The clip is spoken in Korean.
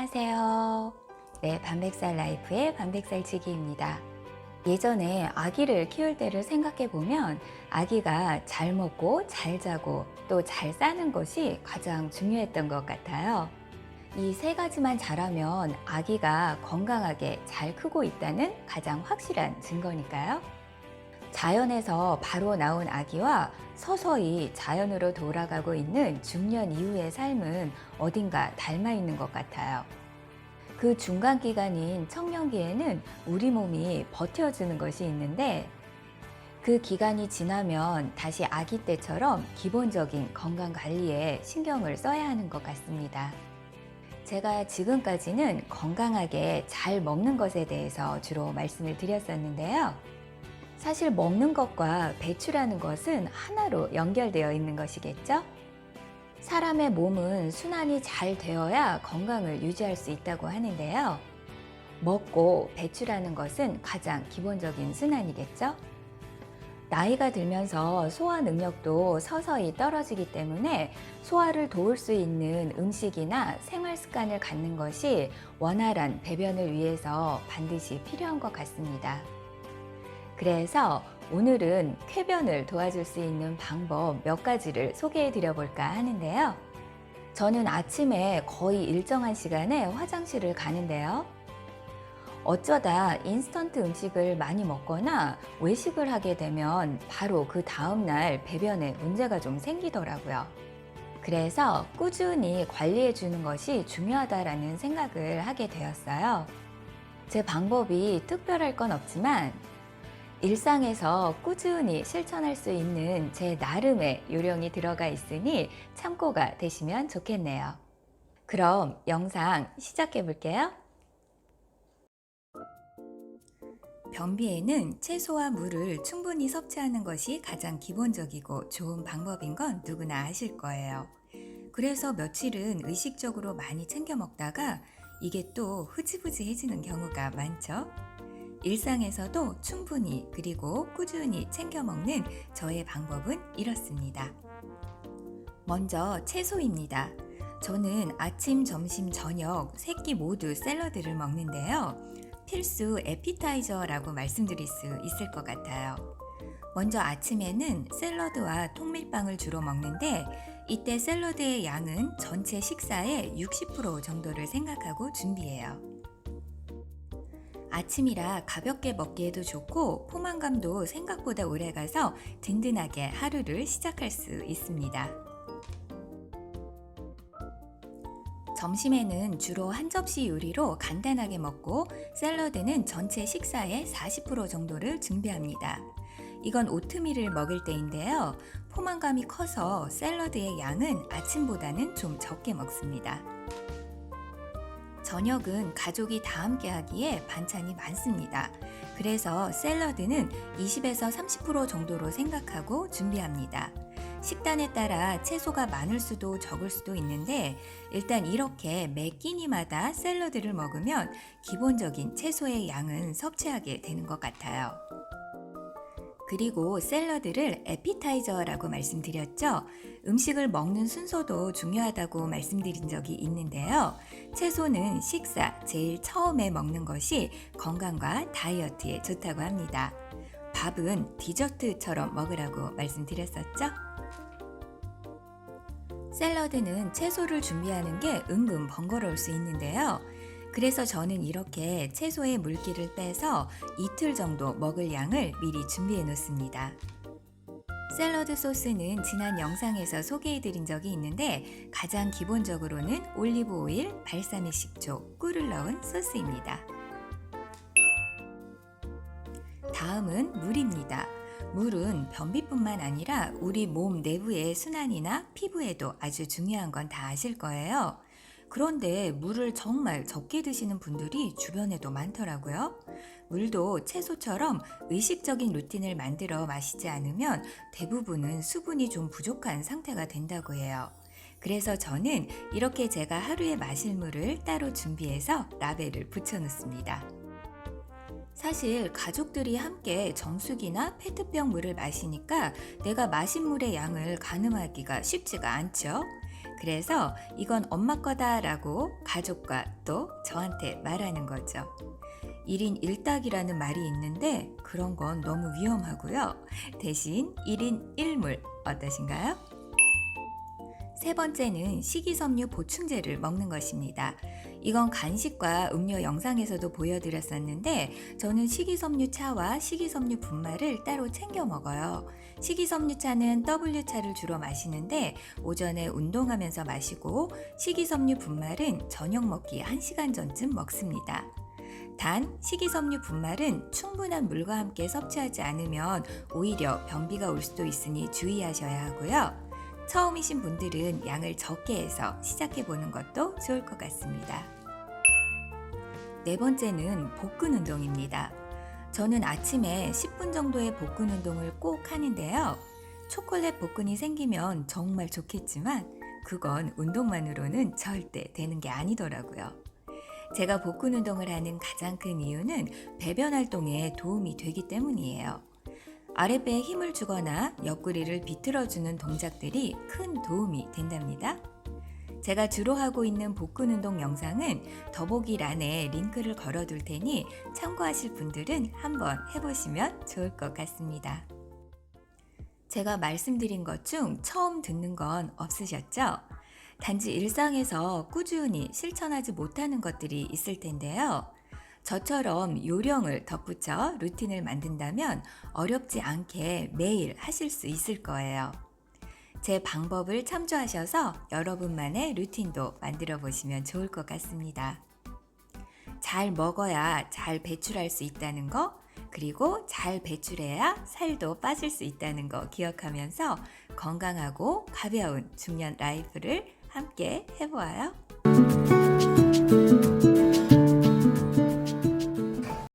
안녕하세요. 네, 반백살 라이프의 반백살치기입니다. 예전에 아기를 키울 때를 생각해 보면 아기가 잘 먹고 잘 자고 또 잘 싸는 것이 가장 중요했던 것 같아요. 이 세 가지만 잘하면 아기가 건강하게 잘 크고 있다는 가장 확실한 증거니까요. 자연에서 바로 나온 아기와 서서히 자연으로 돌아가고 있는 중년 이후의 삶은 어딘가 닮아 있는 것 같아요. 그 중간 기간인 청년기에는 우리 몸이 버텨주는 것이 있는데 그 기간이 지나면 다시 아기 때처럼 기본적인 건강 관리에 신경을 써야 하는 것 같습니다. 제가 지금까지는 건강하게 잘 먹는 것에 대해서 주로 말씀을 드렸었는데요. 사실 먹는 것과 배출하는 것은 하나로 연결되어 있는 것이겠죠? 사람의 몸은 순환이 잘 되어야 건강을 유지할 수 있다고 하는데요. 먹고 배출하는 것은 가장 기본적인 순환이겠죠? 나이가 들면서 소화 능력도 서서히 떨어지기 때문에 소화를 도울 수 있는 음식이나 생활 습관을 갖는 것이 원활한 배변을 위해서 반드시 필요한 것 같습니다. 그래서 오늘은 쾌변을 도와줄 수 있는 방법 몇 가지를 소개해 드려 볼까 하는데요. 저는 아침에 거의 일정한 시간에 화장실을 가는데요. 어쩌다 인스턴트 음식을 많이 먹거나 외식을 하게 되면 바로 그 다음날 배변에 문제가 좀 생기더라고요. 그래서 꾸준히 관리해 주는 것이 중요하다라는 생각을 하게 되었어요. 제 방법이 특별할 건 없지만 일상에서 꾸준히 실천할 수 있는 제 나름의 요령이 들어가 있으니 참고가 되시면 좋겠네요. 그럼 영상 시작해 볼게요. 변비에는 채소와 물을 충분히 섭취하는 것이 가장 기본적이고 좋은 방법인 건 누구나 아실 거예요. 그래서 며칠은 의식적으로 많이 챙겨 먹다가 이게 또 흐지부지해지는 경우가 많죠. 일상에서도 충분히 그리고 꾸준히 챙겨 먹는 저의 방법은 이렇습니다. 먼저 채소입니다. 저는 아침, 점심, 저녁 세 끼 모두 샐러드를 먹는데요. 필수 에피타이저라고 말씀드릴 수 있을 것 같아요. 먼저 아침에는 샐러드와 통밀빵을 주로 먹는데 이때 샐러드의 양은 전체 식사의 60% 정도를 생각하고 준비해요. 아침이라 가볍게 먹기에도 좋고 포만감도 생각보다 오래가서 든든하게 하루를 시작할 수 있습니다. 점심에는 주로 한 접시 요리로 간단하게 먹고 샐러드는 전체 식사의 40% 정도를 준비합니다. 이건 오트밀을 먹을 때인데요. 포만감이 커서 샐러드의 양은 아침보다는 좀 적게 먹습니다. 저녁은 가족이 다 함께 하기에 반찬이 많습니다. 그래서 샐러드는 20에서 30% 정도로 생각하고 준비합니다. 식단에 따라 채소가 많을 수도 적을 수도 있는데 일단 이렇게 매 끼니마다 샐러드를 먹으면 기본적인 채소의 양은 섭취하게 되는 것 같아요. 그리고 샐러드를 에피타이저라고 말씀드렸죠. 음식을 먹는 순서도 중요하다고 말씀드린 적이 있는데요. 채소는 식사 제일 처음에 먹는 것이 건강과 다이어트에 좋다고 합니다. 밥은 디저트처럼 먹으라고 말씀드렸었죠. 샐러드는 채소를 준비하는 게 은근 번거로울 수 있는데요. 그래서 저는 이렇게 채소의 물기를 빼서 이틀 정도 먹을 양을 미리 준비해 놓습니다. 샐러드 소스는 지난 영상에서 소개해 드린 적이 있는데 가장 기본적으로는 올리브 오일, 발사믹 식초, 꿀을 넣은 소스입니다. 다음은 물입니다. 물은 변비뿐만 아니라 우리 몸 내부의 순환이나 피부에도 아주 중요한 건 다 아실 거예요. 그런데 물을 정말 적게 드시는 분들이 주변에도 많더라고요. 물도 채소처럼 의식적인 루틴을 만들어 마시지 않으면 대부분은 수분이 좀 부족한 상태가 된다고 해요. 그래서 저는 이렇게 제가 하루에 마실 물을 따로 준비해서 라벨을 붙여놓습니다. 사실 가족들이 함께 정수기나 페트병 물을 마시니까 내가 마신 물의 양을 가늠하기가 쉽지가 않죠. 그래서 이건 엄마 거다라고 가족과 또 저한테 말하는 거죠. 1인 1닭이라는 말이 있는데 그런 건 너무 위험하고요. 대신 1인 1물 어떠신가요? 세 번째는 식이섬유 보충제를 먹는 것입니다. 이건 간식과 음료 영상에서도 보여드렸었는데 저는 식이섬유 차와 식이섬유 분말을 따로 챙겨 먹어요. 식이섬유 차는 W차를 주로 마시는데 오전에 운동하면서 마시고 식이섬유 분말은 저녁 먹기 1시간 전쯤 먹습니다. 단, 식이섬유 분말은 충분한 물과 함께 섭취하지 않으면 오히려 변비가 올 수도 있으니 주의하셔야 하고요. 처음이신 분들은 양을 적게 해서 시작해보는 것도 좋을 것 같습니다. 네 번째는 복근 운동입니다. 저는 아침에 10분 정도의 복근 운동을 꼭 하는데요. 초콜릿 복근이 생기면 정말 좋겠지만 그건 운동만으로는 절대 되는 게 아니더라고요. 제가 복근 운동을 하는 가장 큰 이유는 배변 활동에 도움이 되기 때문이에요. 아랫배에 힘을 주거나 옆구리를 비틀어주는 동작들이 큰 도움이 된답니다. 제가 주로 하고 있는 복근 운동 영상은 더보기란에 링크를 걸어둘 테니 참고하실 분들은 한번 해보시면 좋을 것 같습니다. 제가 말씀드린 것 중 처음 듣는 건 없으셨죠? 단지 일상에서 꾸준히 실천하지 못하는 것들이 있을 텐데요. 저처럼 요령을 덧붙여 루틴을 만든다면 어렵지 않게 매일 하실 수 있을 거예요. 제 방법을 참조하셔서 여러분만의 루틴도 만들어 보시면 좋을 것 같습니다. 잘 먹어야 잘 배출할 수 있다는 거, 그리고 잘 배출해야 살도 빠질 수 있다는 거 기억하면서 건강하고 가벼운 중년 라이프를 함께 해보아요.